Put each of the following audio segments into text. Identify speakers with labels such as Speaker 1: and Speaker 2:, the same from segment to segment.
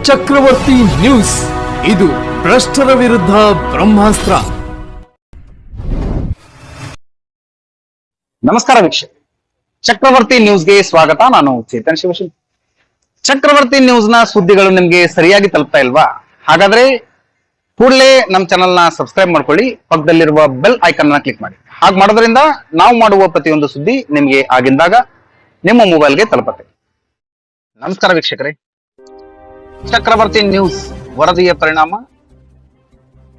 Speaker 1: ಚಕ್ರವರ್ತಿ news, ಇದು ಭ್ರಷ್ಟರ ವಿರುದ್ಧ ಬ್ರಹ್ಮಾಸ್ತ್ರ.
Speaker 2: ನಮಸ್ಕಾರ ವೀಕ್ಷಕ, ಚಕ್ರವರ್ತಿ ನ್ಯೂಸ್ಗೆ ಸ್ವಾಗತ. ನಾನು ಚೇತನ್ ಶಿವಶಿಲ್. ಚಕ್ರವರ್ತಿ ನ್ಯೂಸ್ ನ ಸುದ್ದಿಗಳು ನಿಮ್ಗೆ ಸರಿಯಾಗಿ ತಲುಪ್ತಾ ಇಲ್ವಾ? ಹಾಗಾದ್ರೆ ಕೂಡಲೇ ನಮ್ಮ ಚಾನೆಲ್ ನ ಸಬ್ಸ್ಕ್ರೈಬ್ ಮಾಡ್ಕೊಳ್ಳಿ, ಪಕ್ಕದಲ್ಲಿರುವ ಬೆಲ್ ಐಕಾನ್ ನ ಕ್ಲಿಕ್ ಮಾಡಿ. ಹಾಗೆ ಮಾಡೋದ್ರಿಂದ ನಾವು ಮಾಡುವ ಪ್ರತಿಯೊಂದು ಸುದ್ದಿ ನಿಮ್ಗೆ ಆಗಿಂದಾಗ ನಿಮ್ಮ ಮೊಬೈಲ್ಗೆ ತಲುಪುತ್ತೆ. ನಮಸ್ಕಾರ ವೀಕ್ಷಕರೇ, ಚಕ್ರವರ್ತಿ ನ್ಯೂಸ್ ವರದಿಯ ಪರಿಣಾಮ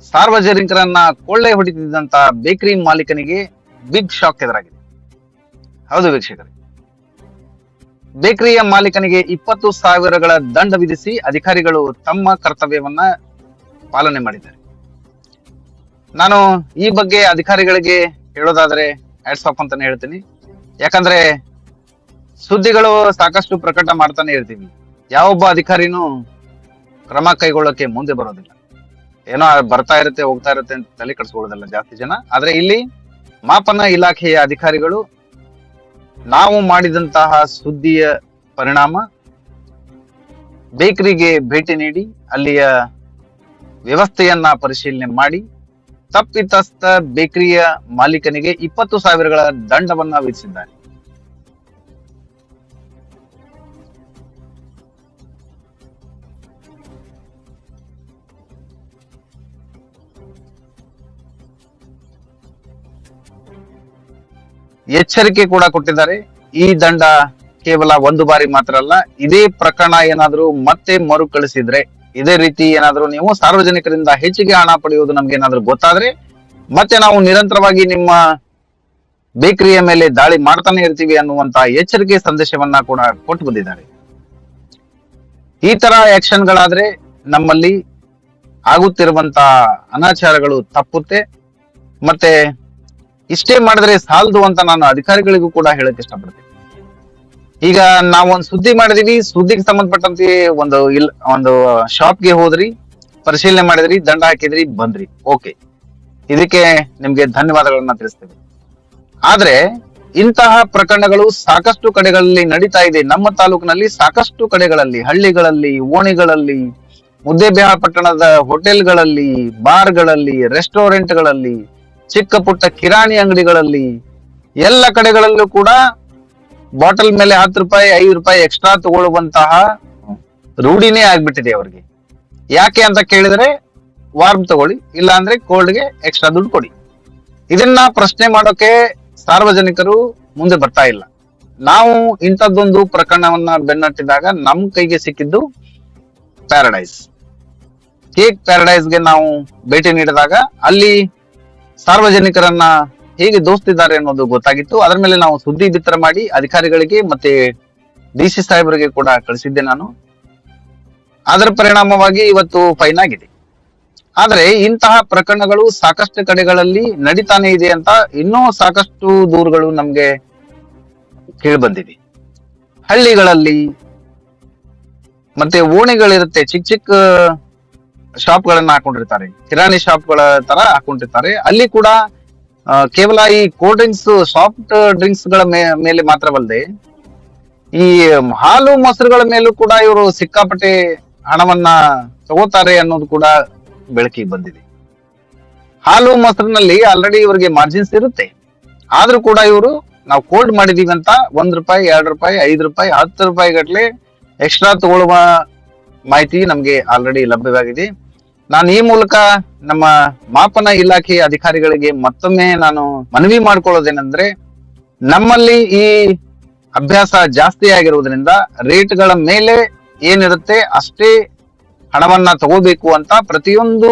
Speaker 2: ಸಾರ್ವಜನಿಕರನ್ನ ಕೊಳ್ಳೆ ಹೊಡೆದಿದ್ದಂತ ಬೇಕರಿ ಮಾಲೀಕನಿಗೆ ಬಿಗ್ ಶಾಕ್ ಎದುರಾಗಿದೆ. ಹೌದು ವೀಕ್ಷಕರೇ, ಬೇಕರಿಯ ಮಾಲೀಕನಿಗೆ 20,000 ದಂಡ ವಿಧಿಸಿ ಅಧಿಕಾರಿಗಳು ತಮ್ಮ ಕರ್ತವ್ಯವನ್ನ ಪಾಲನೆ ಮಾಡಿದ್ದಾರೆ. ನಾನು ಈ ಬಗ್ಗೆ ಅಧಿಕಾರಿಗಳಿಗೆ ಹೇಳೋದಾದ್ರೆ ಹ್ಯಾಟ್ಸ್ ಆಫ್ ಅಂತಾನೆ ಹೇಳ್ತೀನಿ. ಯಾಕಂದ್ರೆ ಸುದ್ದಿಗಳು ಸಾಕಷ್ಟು ಪ್ರಕಟ ಮಾಡ್ತಾನೆ ಇರ್ತೀವಿ, ಯಾವೊಬ್ಬ ಅಧಿಕಾರಿನೂ ಕ್ರಮ ಕೈಗೊಳ್ಳೋಕೆ ಮುಂದೆ ಬರೋದಿಲ್ಲ. ಏನೋ ಬರ್ತಾ ಇರುತ್ತೆ ಹೋಗ್ತಾ ಇರುತ್ತೆ ಅಂತ ತಲೆ ಕೆಡಿಸ್ಕೊಳ್ಳೋದಿಲ್ಲ ಜಾಸ್ತಿ ಜನ. ಆದ್ರೆ ಇಲ್ಲಿ ಮಾಪನ ಇಲಾಖೆಯ ಅಧಿಕಾರಿಗಳು ನಾವು ಮಾಡಿದಂತಹ ಸುದ್ದಿಯ ಪರಿಣಾಮ ಬೇಕರಿಗೆ ಭೇಟಿ ನೀಡಿ ಅಲ್ಲಿಯ ವ್ಯವಸ್ಥೆಯನ್ನ ಪರಿಶೀಲನೆ ಮಾಡಿ ತಪ್ಪಿತಸ್ಥ ಬೇಕರಿಯ ಮಾಲೀಕನಿಗೆ 20,000 ದಂಡವನ್ನ ವಿಧಿಸಿದ್ದಾರೆ. ಎಚ್ಚರಿಕೆ ಕೂಡ ಕೊಟ್ಟಿದ್ದಾರೆ. ಈ ದಂಡ ಕೇವಲ ಒಂದು ಬಾರಿ ಮಾತ್ರ ಅಲ್ಲ, ಇದೇ ಪ್ರಕರಣ ಏನಾದ್ರೂ ಮತ್ತೆ ಮರುಕಳಿಸಿದ್ರೆ, ಇದೇ ರೀತಿ ಏನಾದ್ರೂ ನೀವು ಸಾರ್ವಜನಿಕರಿಂದ ಹೆಚ್ಚಿಗೆ ಹಣ ಪಡೆಯುವುದು ನಮ್ಗೆ ಏನಾದ್ರೂ ಗೊತ್ತಾದ್ರೆ ಮತ್ತೆ ನಾವು ನಿರಂತರವಾಗಿ ನಿಮ್ಮ ಬೇಕರಿಯ ಮೇಲೆ ದಾಳಿ ಮಾಡ್ತಾನೆ ಇರ್ತೀವಿ ಅನ್ನುವಂತ ಎಚ್ಚರಿಕೆ ಸಂದೇಶವನ್ನ ಕೂಡ ಕೊಟ್ಟು ಬಂದಿದ್ದಾರೆ. ಈ ತರ ಆಕ್ಷನ್ ಗಳಾದ್ರೆ ನಮ್ಮಲ್ಲಿ ಆಗುತ್ತಿರುವಂತ ಅನಾಚಾರಗಳು ತಪ್ಪುತ್ತೆ. ಮತ್ತೆ ಇಷ್ಟೇ ಮಾಡಿದ್ರೆ ಸಾಲದು ಅಂತ ನಾನು ಅಧಿಕಾರಿಗಳಿಗೂ ಕೂಡ ಹೇಳಕ್ ಇಷ್ಟಪಡ್ತೀನಿ. ಈಗ ನಾವೊಂದು ಸುದ್ದಿ ಮಾಡಿದೀವಿ, ಸುದ್ದಿಗೆ ಸಂಬಂಧಪಟ್ಟಂತೆ ಒಂದು ಶಾಪ್ಗೆ ಹೋದ್ರಿ, ಪರಿಶೀಲನೆ ಮಾಡಿದ್ರಿ, ದಂಡ ಹಾಕಿದ್ರಿ, ಬಂದ್ರಿ, ಓಕೆ, ಇದಕ್ಕೆ ನಿಮ್ಗೆ ಧನ್ಯವಾದಗಳನ್ನ ತಿಳಿಸ್ತೇವೆ. ಆದ್ರೆ ಇಂತಹ ಪ್ರಕರಣಗಳು ಸಾಕಷ್ಟು ಕಡೆಗಳಲ್ಲಿ ನಡೀತಾ ಇದೆ. ನಮ್ಮ ತಾಲೂಕಿನಲ್ಲಿ ಸಾಕಷ್ಟು ಕಡೆಗಳಲ್ಲಿ, ಹಳ್ಳಿಗಳಲ್ಲಿ, ಓಣಿಗಳಲ್ಲಿ, ಮುದ್ದೇಬಿಹಾಳ ಪಟ್ಟಣದ ಹೋಟೆಲ್ಗಳಲ್ಲಿ, ಬಾರ್ಗಳಲ್ಲಿ, ರೆಸ್ಟೋರೆಂಟ್ಗಳಲ್ಲಿ, ಚಿಕ್ಕ ಪುಟ್ಟ ಕಿರಾಣಿ ಅಂಗಡಿಗಳಲ್ಲಿ, ಎಲ್ಲ ಕಡೆಗಳಲ್ಲೂ ಕೂಡ ಬಾಟಲ್ ಮೇಲೆ 10 ರೂಪಾಯಿ 5 ರೂಪಾಯಿ ಎಕ್ಸ್ಟ್ರಾ ತಗೊಳ್ಳುವಂತಹ ರೂಢಿನೇ ಆಗ್ಬಿಟ್ಟಿದೆ ಅವರಿಗೆ. ಯಾಕೆ ಅಂತ ಕೇಳಿದ್ರೆ, ವಾರ್ಮ್ ತಗೊಳ್ಳಿ, ಇಲ್ಲ ಅಂದ್ರೆ ಕೋಲ್ಡ್ಗೆ ಎಕ್ಸ್ಟ್ರಾ ದುಡ್ಡು ಕೊಡಿ. ಇದನ್ನ ಪ್ರಶ್ನೆ ಮಾಡೋಕೆ ಸಾರ್ವಜನಿಕರು ಮುಂದೆ ಬರ್ತಾ ಇಲ್ಲ. ನಾವು ಇಂಥದ್ದೊಂದು ಪ್ರಕರಣವನ್ನ ಬೆನ್ನಟ್ಟಿದಾಗ ನಮ್ ಕೈಗೆ ಸಿಕ್ಕಿದ್ದು ಪ್ಯಾರಡೈಸ್ ಕೇಕ್ ಪ್ಯಾರಡೈಸ್ಗೆ ನಾವು ಭೇಟಿ ನೀಡಿದಾಗ ಅಲ್ಲಿ ಸಾರ್ವಜನಿಕರನ್ನ ಹೇಗೆ ದೋಸ್ತಿದ್ದಾರೆ ಅನ್ನೋದು ಗೊತ್ತಾಗಿತ್ತು. ಅದರ ಮೇಲೆ ನಾವು ಸುದ್ದಿ ಬಿತ್ತರ ಮಾಡಿ ಅಧಿಕಾರಿಗಳಿಗೆ ಮತ್ತೆ DC ಸಾಹೇಬರಿಗೆ ಕೂಡ ಕಳಿಸಿದ್ದೆ ನಾನು. ಅದರ ಪರಿಣಾಮವಾಗಿ ಇವತ್ತು ಫೈನ್ ಆಗಿದೆ. ಆದ್ರೆ ಇಂತಹ ಪ್ರಕರಣಗಳು ಸಾಕಷ್ಟು ಕಡೆಗಳಲ್ಲಿ ನಡೀತಾನೆ ಇದೆ ಅಂತ ಇನ್ನೂ ಸಾಕಷ್ಟು ದೂರುಗಳು ನಮ್ಗೆ ಕೇಳಿ ಬಂದಿದೆ. ಹಳ್ಳಿಗಳಲ್ಲಿ ಮತ್ತೆ ಓಣಿಗಳಿರುತ್ತೆ, ಚಿಕ್ಕ ಚಿಕ್ಕ ಶಾಪ್ಗಳನ್ನ ಹಾಕೊಂಡಿರ್ತಾರೆ, ಕಿರಾಣಿ ಶಾಪ್ಗಳ ತರ ಹಾಕೊಂಡಿರ್ತಾರೆ. ಅಲ್ಲಿ ಕೂಡ ಕೇವಲ ಈ ಕೋಲ್ಡ್ ಡ್ರಿಂಕ್ಸ್, ಸಾಫ್ಟ್ ಡ್ರಿಂಕ್ಸ್ ಗಳ ಮೇಲೆ ಮಾತ್ರವಲ್ಲದೆ ಈ ಹಾಲು ಮೊಸರುಗಳ ಮೇಲೂ ಕೂಡ ಇವರು ಸಿಕ್ಕಾಪಟ್ಟೆ ಹಣವನ್ನ ತಗೋತಾರೆ ಅನ್ನೋದು ಕೂಡ ಬೆಳಕಿಗೆ ಬಂದಿದೆ. ಹಾಲು ಮೊಸರಿನಲ್ಲಿ ಆಲ್ರೆಡಿ ಇವರಿಗೆ ಮಾರ್ಜಿನ್ಸ್ ಇರುತ್ತೆ, ಆದ್ರೂ ಕೂಡ ಇವರು ನಾವು ಕೋಲ್ಡ್ ಮಾಡಿದೀವಿ ಅಂತ 1 ರೂಪಾಯಿ 2 ರೂಪಾಯಿ 5 ರೂಪಾಯಿ 10 ರೂಪಾಯಿ ಗಟ್ಲೆ ಎಕ್ಸ್ಟ್ರಾ ತಗೊಳ್ಳುವ ಮಾಹಿತಿ ನಮ್ಗೆ ಆಲ್ರೆಡಿ ಲಭ್ಯವಾಗಿದೆ. ನಾನು ಈ ಮೂಲಕ ನಮ್ಮ ಮಾಪನ ಇಲಾಖೆಯ ಅಧಿಕಾರಿಗಳಿಗೆ ಮತ್ತೊಮ್ಮೆ ನಾನು ಮನವಿ ಮಾಡ್ಕೊಳ್ಳೋದೇನೆಂದ್ರೆ, ನಮ್ಮಲ್ಲಿ ಈ ಅಭ್ಯಾಸ ಜಾಸ್ತಿ ಆಗಿರುವುದರಿಂದ ರೇಟ್ಗಳ ಮೇಲೆ ಏನಿರುತ್ತೆ ಅಷ್ಟೇ ಹಣವನ್ನ ತಗೋಬೇಕು ಅಂತ ಪ್ರತಿಯೊಂದು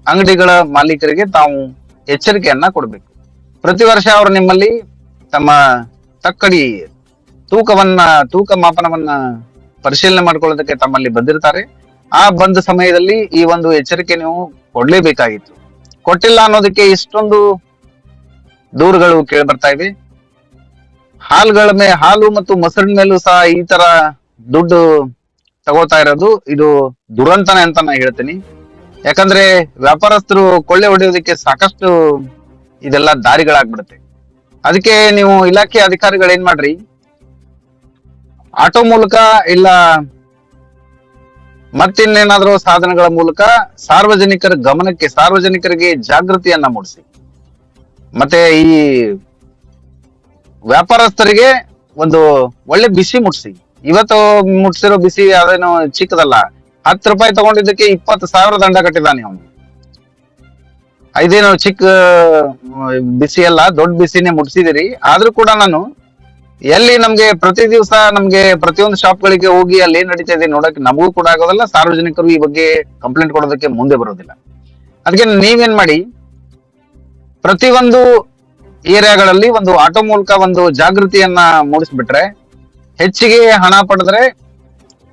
Speaker 2: ಅಂಗಡಿಗಳ ಮಾಲೀಕರಿಗೆ ತಾವು ಎಚ್ಚರಿಕೆಯನ್ನ ಕೊಡಬೇಕು. ಪ್ರತಿ ವರ್ಷ ಅವರು ನಿಮ್ಮಲ್ಲಿ ತಮ್ಮ ತಕ್ಕಡಿ ತೂಕ ಮಾಪನವನ್ನ ಪರಿಶೀಲನೆ ಮಾಡ್ಕೊಳ್ಳೋದಕ್ಕೆ ತಮ್ಮಲ್ಲಿ ಬಂದಿರ್ತಾರೆ. ಆ ಬಂದ ಸಮಯದಲ್ಲಿ ಈ ಒಂದು ಎಚ್ಚರಿಕೆ ನೀವು ಕೊಡ್ಲೇಬೇಕಾಗಿತ್ತು. ಕೊಟ್ಟಿಲ್ಲ ಅನ್ನೋದಕ್ಕೆ ಇಷ್ಟೊಂದು ದೂರುಗಳು ಕೇಳಿ ಬರ್ತಾ ಇವೆ. ಹಾಲು ಮತ್ತು ಮೊಸರಿನ ಮೇಲೂ ಸಹ ಈ ತರ ದುಡ್ಡು ತಗೋತಾ ಇರೋದು ಇದು ದುರಂತನೆ ಅಂತ ನಾನು ಹೇಳ್ತೀನಿ. ಯಾಕಂದ್ರೆ ವ್ಯಾಪಾರಸ್ಥರು ಕೊಳ್ಳೆ ಹೊಡೆಯೋದಕ್ಕೆ ಸಾಕಷ್ಟು ಇದೆಲ್ಲ ದಾರಿಗಳಾಗ್ಬಿಡುತ್ತೆ. ಅದಕ್ಕೆ ನೀವು ಇಲಾಖೆ ಅಧಿಕಾರಿಗಳು ಏನ್ ಮಾಡ್ರಿ, ಆಟೋ ಮೂಲಕ ಇಲ್ಲ ಮತ್ತಿನ್ನೇನಾದ್ರೂ ಸಾಧನಗಳ ಮೂಲಕ ಸಾರ್ವಜನಿಕರ ಗಮನಕ್ಕೆ, ಸಾರ್ವಜನಿಕರಿಗೆ ಜಾಗೃತಿಯನ್ನ ಮೂಡಿಸಿ. ಮತ್ತೆ ಈ ವ್ಯಾಪಾರಸ್ಥರಿಗೆ ಒಂದು ಒಳ್ಳೆ ಬಿಸಿ ಮುಟ್ಸಿ. ಇವತ್ತು ಮುಟ್ಸಿರೋ ಬಿಸಿ ಅದೇನು ಚಿಕ್ಕದಲ್ಲ. 10 ರೂಪಾಯಿ ತಗೊಂಡಿದ್ದಕ್ಕೆ 20,000 ದಂಡ ಕಟ್ಟಿದ್ದಾನೆ ಅವನು. ಇದೇನು ಚಿಕ್ಕ ಬಿಸಿ ಅಲ್ಲ, ದೊಡ್ಡ ಬಿಸಿನೇ ಮುಟ್ಸಿದಿರಿ. ಆದ್ರೂ ಕೂಡ ನಾನು ಎಲ್ಲಿ ನಮ್ಗೆ ಪ್ರತಿ ದಿವಸ ನಮ್ಗೆ ಪ್ರತಿಯೊಂದು ಶಾಪ್ ಗಳಿಗೆ ಹೋಗಿ ಅಲ್ಲಿ ಏನ್ ನಡೀತಾ ಇದೆ ನೋಡಕ್ಕೆ ನಮಗೂ ಕೂಡ ಆಗೋದಲ್ಲ, ಸಾರ್ವಜನಿಕರು ಈ ಬಗ್ಗೆ ಕಂಪ್ಲೇಂಟ್ ಕೊಡೋದಕ್ಕೆ ಮುಂದೆ ಬರೋದಿಲ್ಲ. ಅದಕ್ಕೆ ನೀವೇನ್ ಮಾಡಿ, ಪ್ರತಿಯೊಂದು ಏರಿಯಾಗಳಲ್ಲಿ ಒಂದು ಆಟೋ ಮೂಲಕ ಒಂದು ಜಾಗೃತಿಯನ್ನ ಮೂಡಿಸ್ಬಿಟ್ರೆ, ಹೆಚ್ಚಿಗೆ ಹಣ ಪಡೆದ್ರೆ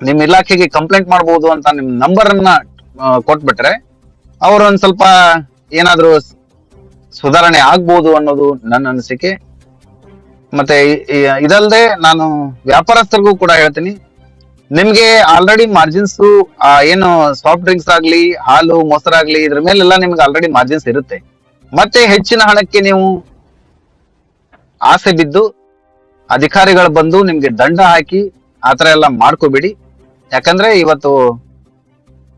Speaker 2: ನಿಮ್ ಇಲಾಖೆಗೆ ಕಂಪ್ಲೇಂಟ್ ಮಾಡಬಹುದು ಅಂತ ನಿಮ್ ನಂಬರ್ ಅನ್ನ ಕೊಟ್ಬಿಟ್ರೆ ಅವ್ರು ಒಂದ್ ಸ್ವಲ್ಪ ಏನಾದ್ರೂ ಸುಧಾರಣೆ ಆಗ್ಬೋದು ಅನ್ನೋದು ನನ್ನ ಅನಿಸಿಕೆ. ಮತ್ತೆ ಇದಲ್ದೆ ನಾನು ವ್ಯಾಪಾರಸ್ಥರಿಗೂ ಕೂಡ ಹೇಳ್ತೀನಿ, ನಿಮ್ಗೆ ಆಲ್ರೆಡಿ ಮಾರ್ಜಿನ್ಸ್ ಏನು ಸಾಫ್ಟ್ ಡ್ರಿಂಕ್ಸ್ ಆಗ್ಲಿ, ಹಾಲು, ಮೊಸರಾಗ್ಲಿ, ಇದ್ರ ಮೇಲೆಲ್ಲ ನಿಮ್ಗೆ ಆಲ್ರೆಡಿ ಮಾರ್ಜಿನ್ಸ್ ಇರುತ್ತೆ. ಮತ್ತೆ ಹೆಚ್ಚಿನ ಹಣಕ್ಕೆ ನೀವು ಆಸೆ ಬಿದ್ದು ಅಧಿಕಾರಿಗಳು ಬಂದು ನಿಮ್ಗೆ ದಂಡ ಹಾಕಿ ಆತರ ಎಲ್ಲ ಮಾಡ್ಕೋಬೇಡಿ. ಯಾಕಂದ್ರೆ ಇವತ್ತು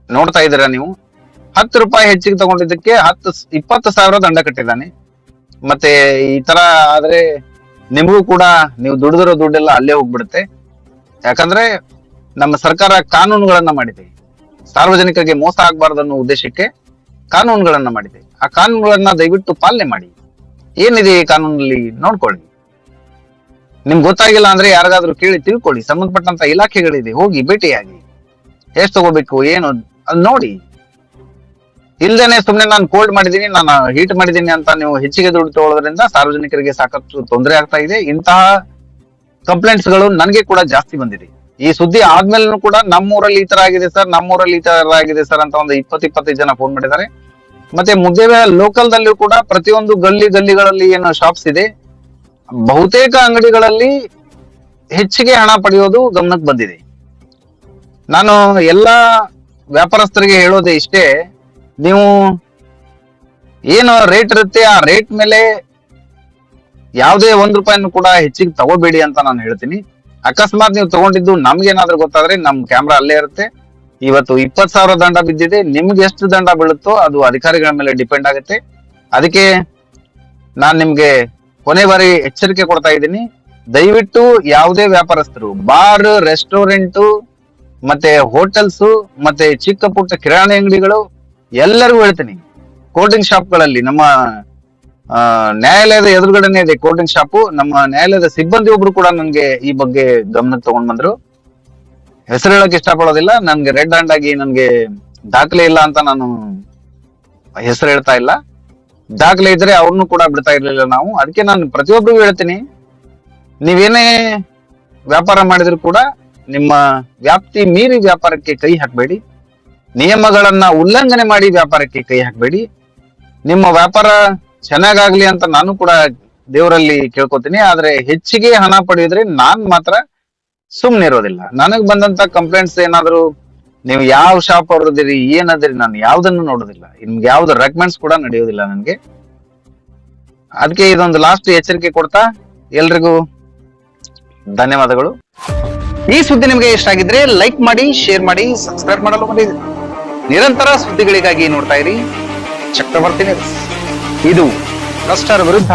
Speaker 2: ನೋಡ್ತಾ ಇದ್ದೀರಾ ನೀವು, 10 ರೂಪಾಯಿ ಹೆಚ್ಚಿಗೆ ತಗೊಂಡಿದ್ದಕ್ಕೆ 20,000 ದಂಡ ಕಟ್ಟಿದ್ದಾನೆ. ಮತ್ತೆ ಈ ತರ ಆದ್ರೆ ನಿಮಗೂ ಕೂಡ ನೀವು ದುಡಿದಿರೋ ದುಡ್ಡೆಲ್ಲ ಅಲ್ಲೇ ಹೋಗ್ಬಿಡುತ್ತೆ. ಯಾಕಂದ್ರೆ ನಮ್ಮ ಸರ್ಕಾರ ಕಾನೂನುಗಳನ್ನ ಮಾಡಿದೆ, ಸಾರ್ವಜನಿಕರಿಗೆ ಮೋಸ ಆಗ್ಬಾರ್ದು ಅನ್ನೋ ಉದ್ದೇಶಕ್ಕೆ ಕಾನೂನುಗಳನ್ನ ಮಾಡಿದೆ. ಆ ಕಾನೂನುಗಳನ್ನ ದಯವಿಟ್ಟು ಪಾಲನೆ ಮಾಡಿ. ಏನಿದೆ ಈ ಕಾನೂನಲ್ಲಿ ನೋಡ್ಕೊಳ್ಳಿ. ನಿಮ್ಗೆ ಗೊತ್ತಾಗಿಲ್ಲ ಅಂದ್ರೆ ಯಾರಿಗಾದ್ರೂ ಕೇಳಿ ತಿಳ್ಕೊಳ್ಳಿ. ಸಂಬಂಧಪಟ್ಟಂತ ಇಲಾಖೆಗಳಿದೆ, ಹೋಗಿ ಭೇಟಿಯಾಗಿ ಎಷ್ಟು ತಗೋಬೇಕು ಏನು ಅದ್ ನೋಡಿ. ಇಲ್ದೇನೆ ಸುಮ್ನೆ ನಾನು ಕೋಲ್ಡ್ ಮಾಡಿದೀನಿ, ನಾನು ಹೀಟ್ ಮಾಡಿದೀನಿ ಅಂತ ನೀವು ಹೆಚ್ಚಿಗೆ ದುಡ್ಡು ತಗೊಳ್ಳೋದ್ರಿಂದ ಸಾರ್ವಜನಿಕರಿಗೆ ಸಾಕಷ್ಟು ತೊಂದರೆ ಆಗ್ತಾ ಇದೆ. ಇಂತಹ ಕಂಪ್ಲೇಂಟ್ಸ್ ಗಳು ನನಗೆ ಕೂಡ ಜಾಸ್ತಿ ಬಂದಿದೆ. ಈ ಸುದ್ದಿ ಆದ್ಮೇಲೆ ಕೂಡ ನಮ್ಮೂರಲ್ಲಿ ಈ ತರ ಆಗಿದೆ ಸರ್, ನಮ್ಮೂರಲ್ಲಿ ಈ ತರ ಆಗಿದೆ ಸರ್ ಅಂತ ಒಂದು 20-25 ಜನ ಫೋನ್ ಮಾಡಿದ್ದಾರೆ. ಮತ್ತೆ ಮುದ್ದೇಬಿಹಾಳ ಲೋಕಲ್ ದಲ್ಲೂ ಕೂಡ ಪ್ರತಿಯೊಂದು ಗಲ್ಲಿಗಳಲ್ಲಿ ಏನು ಶಾಪ್ಸ್ ಇದೆ, ಬಹುತೇಕ ಅಂಗಡಿಗಳಲ್ಲಿ ಹೆಚ್ಚಿಗೆ ಹಣ ಪಡೆಯೋದು ಗಮನಕ್ಕೆ ಬಂದಿದೆ. ನಾನು ಎಲ್ಲಾ ವ್ಯಾಪಾರಸ್ಥರಿಗೆ ಹೇಳೋದೇ ಇಷ್ಟೇ, ನೀವು ಏನು ರೇಟ್ ಇರುತ್ತೆ ಆ ರೇಟ್ ಮೇಲೆ ಯಾವುದೇ 1 ರೂಪಾಯಿನೂ ಕೂಡ ಹೆಚ್ಚಿಗೆ ತಗೋಬೇಡಿ ಅಂತ ನಾನು ಹೇಳ್ತೀನಿ. ಅಕಸ್ಮಾತ್ ನೀವು ತಗೊಂಡಿದ್ದು ನಮ್ಗೇನಾದ್ರೂ ಗೊತ್ತಾದ್ರೆ ನಮ್ ಕ್ಯಾಮ್ರಾ ಅಲ್ಲೇ ಇರುತ್ತೆ. ಇವತ್ತು 20,000 ದಂಡ ಬಿದ್ದಿದೆ, ನಿಮ್ಗೆ ಎಷ್ಟು ದಂಡ ಬೀಳುತ್ತೋ ಅದು ಅಧಿಕಾರಿಗಳ ಮೇಲೆ ಡಿಪೆಂಡ್ ಆಗುತ್ತೆ. ಅದಕ್ಕೆ ನಾನ್ ನಿಮ್ಗೆ ಕೊನೆ ಬಾರಿ ಎಚ್ಚರಿಕೆ ಕೊಡ್ತಾ ಇದ್ದೀನಿ, ದಯವಿಟ್ಟು ಯಾವುದೇ ವ್ಯಾಪಾರಸ್ಥರು, ಬಾರ್, ರೆಸ್ಟೋರೆಂಟ್, ಮತ್ತೆ ಹೋಟೆಲ್ಸ್, ಮತ್ತೆ ಚಿಕ್ಕ ಪುಟ್ಟ ಕಿರಾಣಿ ಅಂಗಡಿಗಳು, ಎಲ್ಲರಿಗೂ ಹೇಳ್ತೀನಿ, ಕೋಲ್ಡ್ ಡ್ರಿಂಕ್ ಶಾಪ್ ಗಳಲ್ಲಿ, ನಮ್ಮ ನ್ಯಾಯಾಲಯದ ಎದುರುಗಡೆನೆ ಇದೆ ಕೋಲ್ಡ್ ಡ್ರಿಂಕ್ ಶಾಪ್. ನಮ್ಮ ನ್ಯಾಯಾಲಯದ ಸಿಬ್ಬಂದಿ ಒಬ್ರು ಕೂಡ ನನ್ಗೆ ಈ ಬಗ್ಗೆ ಗಮನಕ್ಕೆ ತಗೊಂಡ್ ಬಂದ್ರು. ಹೆಸರು ಹೇಳಕ್ ಇಷ್ಟಪಡೋದಿಲ್ಲ, ನನ್ಗೆ ರೆಡ್ ಹ್ಯಾಂಡ್ ಆಗಿ ನನ್ಗೆ ದಾಖಲೆ ಇಲ್ಲ ಅಂತ ನಾನು ಹೆಸರು ಹೇಳ್ತಾ ಇಲ್ಲ. ದಾಖಲೆ ಇದ್ರೆ ಅವ್ರನ್ನು ಕೂಡ ಬಿಡ್ತಾ ಇರ್ಲಿಲ್ಲ ನಾವು. ಅದಕ್ಕೆ ನಾನು ಪ್ರತಿಯೊಬ್ಬರಿಗೂ ಹೇಳ್ತೀನಿ, ನೀವೇನೇ ವ್ಯಾಪಾರ ಮಾಡಿದ್ರು ಕೂಡ ನಿಮ್ಮ ವ್ಯಾಪ್ತಿ ಮೀರಿ ವ್ಯಾಪಾರಕ್ಕೆ ಕೈ ಹಾಕಬೇಡಿ. ನಿಯಮಗಳನ್ನ ಉಲ್ಲಂಘನೆ ಮಾಡಿ ವ್ಯಾಪಾರಕ್ಕೆ ಕೈ ಹಾಕಬೇಡಿ. ನಿಮ್ಮ ವ್ಯಾಪಾರ ಚೆನ್ನಾಗಾಗ್ಲಿ ಅಂತ ನಾನು ಕೂಡ ದೇವರಲ್ಲಿ ಕೇಳ್ಕೊತೀನಿ. ಆದ್ರೆ ಹೆಚ್ಚಿಗೆ ಹಣ ಪಡೆಯುದ್ರೆ ನಾನ್ ಮಾತ್ರ ಸುಮ್ನೆ ಇರೋದಿಲ್ಲ. ನನಗ್ ಬಂದಂತ ಕಂಪ್ಲೇಂಟ್ಸ್ ಏನಾದ್ರು ನೀವು ಯಾವ ಶಾಪ್ ಅವ್ರದಿರಿ ಏನದಿರಿ ನಾನು ಯಾವ್ದನ್ನು ನೋಡೋದಿಲ್ಲ, ನಿಮ್ಗೆ ಯಾವ್ದು ರೆಕಮೆಂಡ್ಸ್ ಕೂಡ ನಡೆಯೋದಿಲ್ಲ ನನ್ಗೆ. ಅದಕ್ಕೆ ಇದೊಂದು ಲಾಸ್ಟ್ ಎಚ್ಚರಿಕೆ ಕೊಡ್ತಾ ಎಲ್ರಿಗೂ ಧನ್ಯವಾದಗಳು. ಈ ಸುದ್ದಿ ನಿಮ್ಗೆ ಇಷ್ಟ ಆಗಿದ್ರೆ ಲೈಕ್ ಮಾಡಿ, ಶೇರ್ ಮಾಡಿ, ಸಬ್ಸ್ಕ್ರೈಬ್ ಮಾಡಲು ಮರೆಯದಿರಿ. ನಿರಂತರ ಸುದ್ದಿಗಳಿಗಾಗಿ ನೋಡ್ತಾ ಇರಿ ಚಕ್ರವರ್ತಿ ನ್ಯೂಸ್. ಇದು ಭ್ರಷ್ಟರ ವಿರುದ್ಧ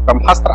Speaker 2: ಬ್ರಹ್ಮಾಸ್ತ್ರ.